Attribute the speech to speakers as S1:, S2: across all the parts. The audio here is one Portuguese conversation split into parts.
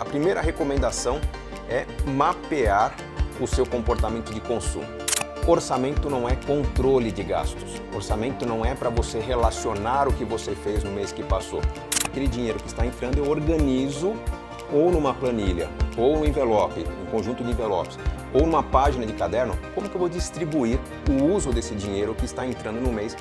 S1: primeira recomendação é mapear o seu comportamento de consumo. Orçamento não é controle de gastos. Orçamento não é para você relacionar o que você fez no mês que passou. Aquele dinheiro que está entrando eu organizo ou numa planilha, ou no envelope, um conjunto de envelopes, ou numa página de caderno, como que eu vou distribuir o uso desse dinheiro que está entrando no mês.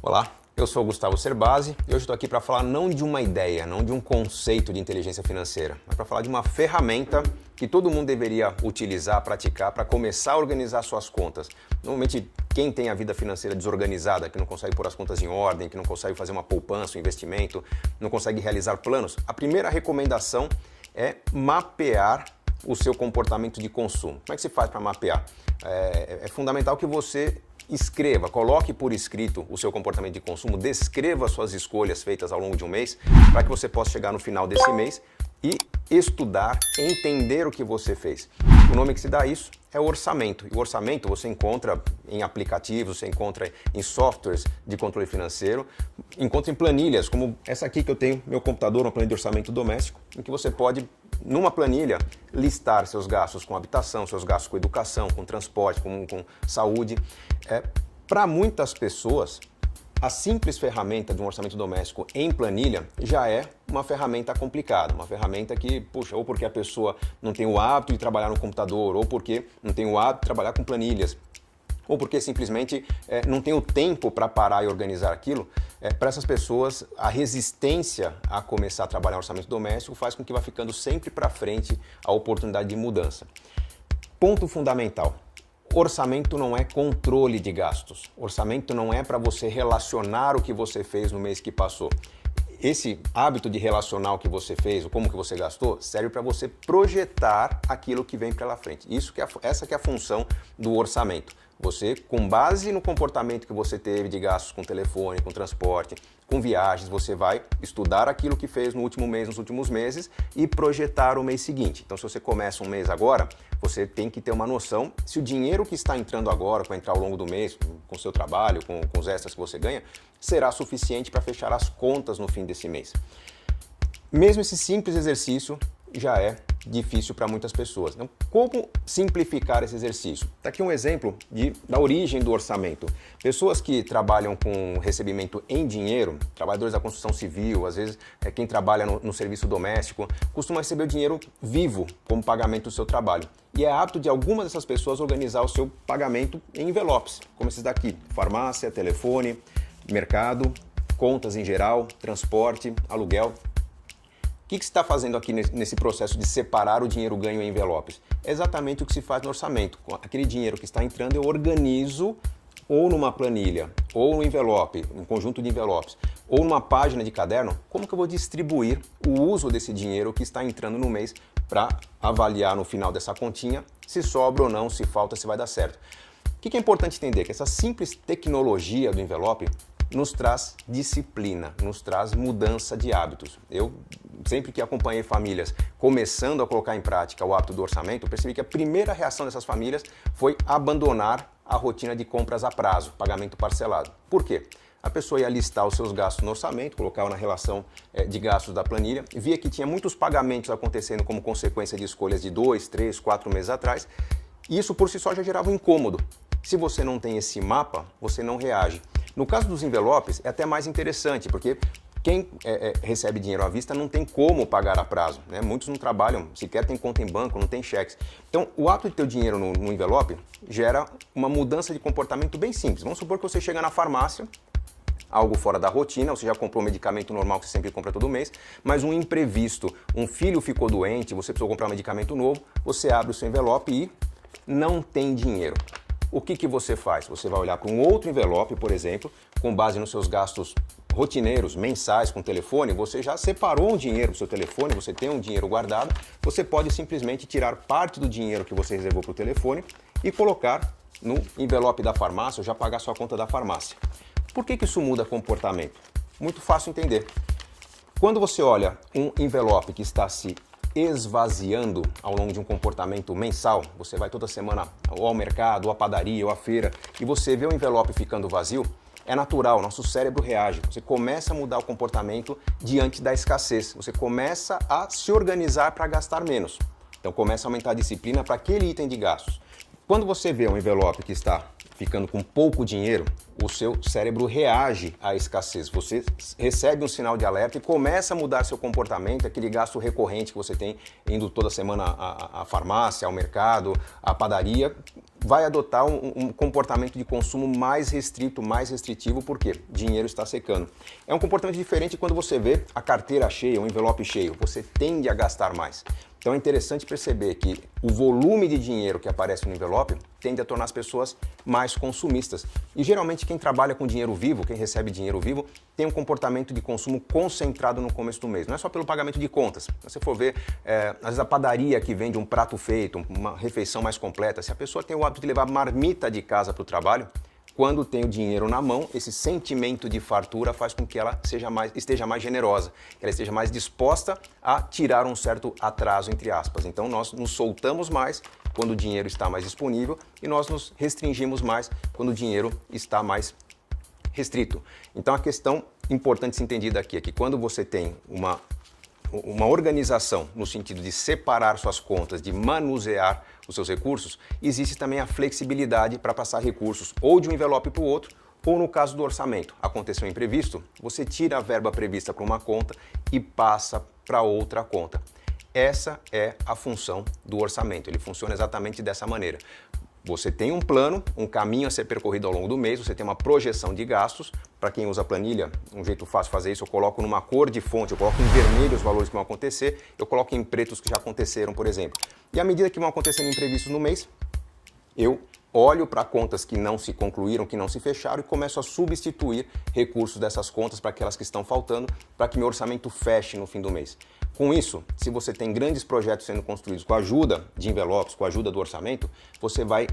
S1: Olá, eu sou o Gustavo Cerbasi e hoje estou aqui para falar não de uma ideia, não de um conceito de inteligência financeira, mas para falar de uma ferramenta que todo mundo deveria utilizar, praticar para começar a organizar suas contas. Normalmente, quem tem a vida financeira desorganizada, que não consegue pôr as contas em ordem, que não consegue fazer uma poupança, um investimento, não consegue realizar planos, a primeira recomendação é mapear o seu comportamento de consumo. Como é que se faz para mapear? É fundamental que você escreva, coloque por escrito o seu comportamento de consumo, descreva suas escolhas feitas ao longo de um mês, para que você possa chegar no final desse mês e estudar, entender o que você fez. O nome que se dá a isso é orçamento. E o orçamento você encontra em aplicativos, você encontra em softwares de controle financeiro, encontra em planilhas, como essa aqui que eu tenho, meu computador, uma planilha de orçamento doméstico, em que você pode, numa planilha, listar seus gastos com habitação, seus gastos com educação, com transporte, com saúde. Para muitas pessoas, a simples ferramenta de um orçamento doméstico em planilha já é uma ferramenta complicada, uma ferramenta que, puxa, ou porque a pessoa não tem o hábito de trabalhar no computador, ou porque não tem o hábito de trabalhar com planilhas, ou porque simplesmente não tem o tempo para parar e organizar aquilo. Para essas pessoas, a resistência a começar a trabalhar no orçamento doméstico faz com que vá ficando sempre para frente a oportunidade de mudança. Ponto fundamental. Orçamento não é controle de gastos. Orçamento não é para você relacionar o que você fez no mês que passou. Esse hábito de relacionar o que você fez, ou como que você gastou, serve para você projetar aquilo que vem pela frente. Essa que é a função do orçamento. Você, com base no comportamento que você teve de gastos com telefone, com transporte, com viagens, você vai estudar aquilo que fez no último mês, nos últimos meses e projetar o mês seguinte. Então, se você começa um mês agora, você tem que ter uma noção se o dinheiro que está entrando agora, para entrar ao longo do mês, com o seu trabalho, com os extras que você ganha, será suficiente para fechar as contas no fim desse mês. Mesmo esse simples exercício já é difícil para muitas pessoas. Então, como simplificar esse exercício? Está aqui um exemplo da origem do orçamento. Pessoas que trabalham com recebimento em dinheiro, trabalhadores da construção civil, às vezes quem trabalha no serviço doméstico, costuma receber o dinheiro vivo como pagamento do seu trabalho. E é hábito de algumas dessas pessoas organizar o seu pagamento em envelopes, como esses daqui: farmácia, telefone, mercado, contas em geral, transporte, aluguel. O que você está fazendo aqui nesse processo de separar o dinheiro ganho em envelopes? É exatamente o que se faz no orçamento. Aquele dinheiro que está entrando eu organizo ou numa planilha, ou no envelope, um conjunto de envelopes, ou numa página de caderno, como que eu vou distribuir o uso desse dinheiro que está entrando no mês para avaliar no final dessa continha se sobra ou não, se falta, se vai dar certo. O que é importante entender? Que essa simples tecnologia do envelope nos traz disciplina, nos traz mudança de hábitos. Eu, sempre que acompanhei famílias começando a colocar em prática o hábito do orçamento, eu percebi que a primeira reação dessas famílias foi abandonar a rotina de compras a prazo, pagamento parcelado. Por quê? A pessoa ia listar os seus gastos no orçamento, colocava na relação de gastos da planilha, via que tinha muitos pagamentos acontecendo como consequência de escolhas de 2, 3, 4 meses atrás, e isso por si só já gerava um incômodo. Se você não tem esse mapa, você não reage. No caso dos envelopes, é até mais interessante, porque quem recebe dinheiro à vista não tem como pagar a prazo, né? Muitos não trabalham, sequer tem conta em banco, não tem cheques. Então, o hábito de ter o dinheiro no envelope gera uma mudança de comportamento bem simples. Vamos supor que você chega na farmácia, algo fora da rotina, você já comprou um medicamento normal que você sempre compra todo mês, mas um imprevisto, um filho ficou doente, você precisou comprar um medicamento novo, você abre o seu envelope e não tem dinheiro. O que você faz? Você vai olhar para um outro envelope, por exemplo, com base nos seus gastos rotineiros, mensais com telefone, você já separou um dinheiro para o seu telefone, você tem um dinheiro guardado, você pode simplesmente tirar parte do dinheiro que você reservou para o telefone e colocar no envelope da farmácia ou já pagar sua conta da farmácia. Por que isso muda comportamento? Muito fácil entender. Quando você olha um envelope que está se esvaziando ao longo de um comportamento mensal, você vai toda semana ou ao mercado, ou à padaria, ou à feira, e você vê o envelope ficando vazio, É natural, nosso cérebro reage. Você começa a mudar o comportamento diante da escassez. Você começa a se organizar para gastar menos. Então começa a aumentar a disciplina para aquele item de gastos. Quando você vê um envelope que está ficando com pouco dinheiro, o seu cérebro reage à escassez. Você recebe um sinal de alerta e começa a mudar seu comportamento, aquele gasto recorrente que você tem indo toda semana à farmácia, ao mercado, à padaria, vai adotar um comportamento de consumo mais restrito, mais restritivo, porque dinheiro está secando. É um comportamento diferente quando você vê a carteira cheia, o envelope cheio, você tende a gastar mais. Então é interessante perceber que o volume de dinheiro que aparece no envelope tende a tornar as pessoas mais consumistas. E geralmente quem trabalha com dinheiro vivo, quem recebe dinheiro vivo, tem um comportamento de consumo concentrado no começo do mês. Não é só pelo pagamento de contas. Se você for ver, às vezes a padaria que vende um prato feito, uma refeição mais completa, se a pessoa tem o hábito de levar marmita de casa para o trabalho, quando tem o dinheiro na mão, esse sentimento de fartura faz com que ela esteja mais generosa, que ela esteja mais disposta a tirar um certo atraso, entre aspas. Então nós nos soltamos mais quando o dinheiro está mais disponível e nós nos restringimos mais quando o dinheiro está mais restrito. Então a questão importante se entendida aqui é que quando você tem uma organização no sentido de separar suas contas, de manusear os seus recursos, existe também a flexibilidade para passar recursos ou de um envelope para o outro, ou no caso do orçamento, aconteceu um imprevisto, você tira a verba prevista para uma conta e passa para outra conta. Essa é a função do orçamento, ele funciona exatamente dessa maneira. Você tem um plano, um caminho a ser percorrido ao longo do mês, você tem uma projeção de gastos. Para quem usa planilha, um jeito fácil de fazer isso, eu coloco numa cor de fonte, eu coloco em vermelho os valores que vão acontecer, eu coloco em preto os que já aconteceram, por exemplo. E à medida que vão acontecendo imprevistos no mês, eu olho para contas que não se concluíram, que não se fecharam e começo a substituir recursos dessas contas para aquelas que estão faltando, para que meu orçamento feche no fim do mês. Com isso, se você tem grandes projetos sendo construídos com a ajuda de envelopes, com a ajuda do orçamento, você vai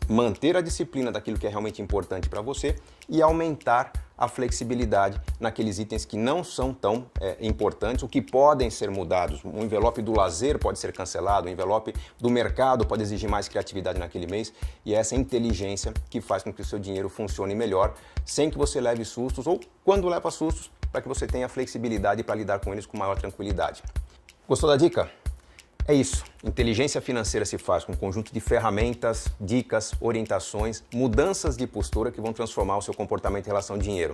S1: manter a disciplina daquilo que é realmente importante para você e aumentar a flexibilidade naqueles itens que não são tão importantes, ou que podem ser mudados. Um envelope do lazer pode ser cancelado, um envelope do mercado pode exigir mais criatividade naquele mês, e é essa inteligência que faz com que o seu dinheiro funcione melhor, sem que você leve sustos, ou quando leva sustos, para que você tenha flexibilidade para lidar com eles com maior tranquilidade. Gostou da dica? É isso. Inteligência financeira se faz com um conjunto de ferramentas, dicas, orientações, mudanças de postura que vão transformar o seu comportamento em relação ao dinheiro.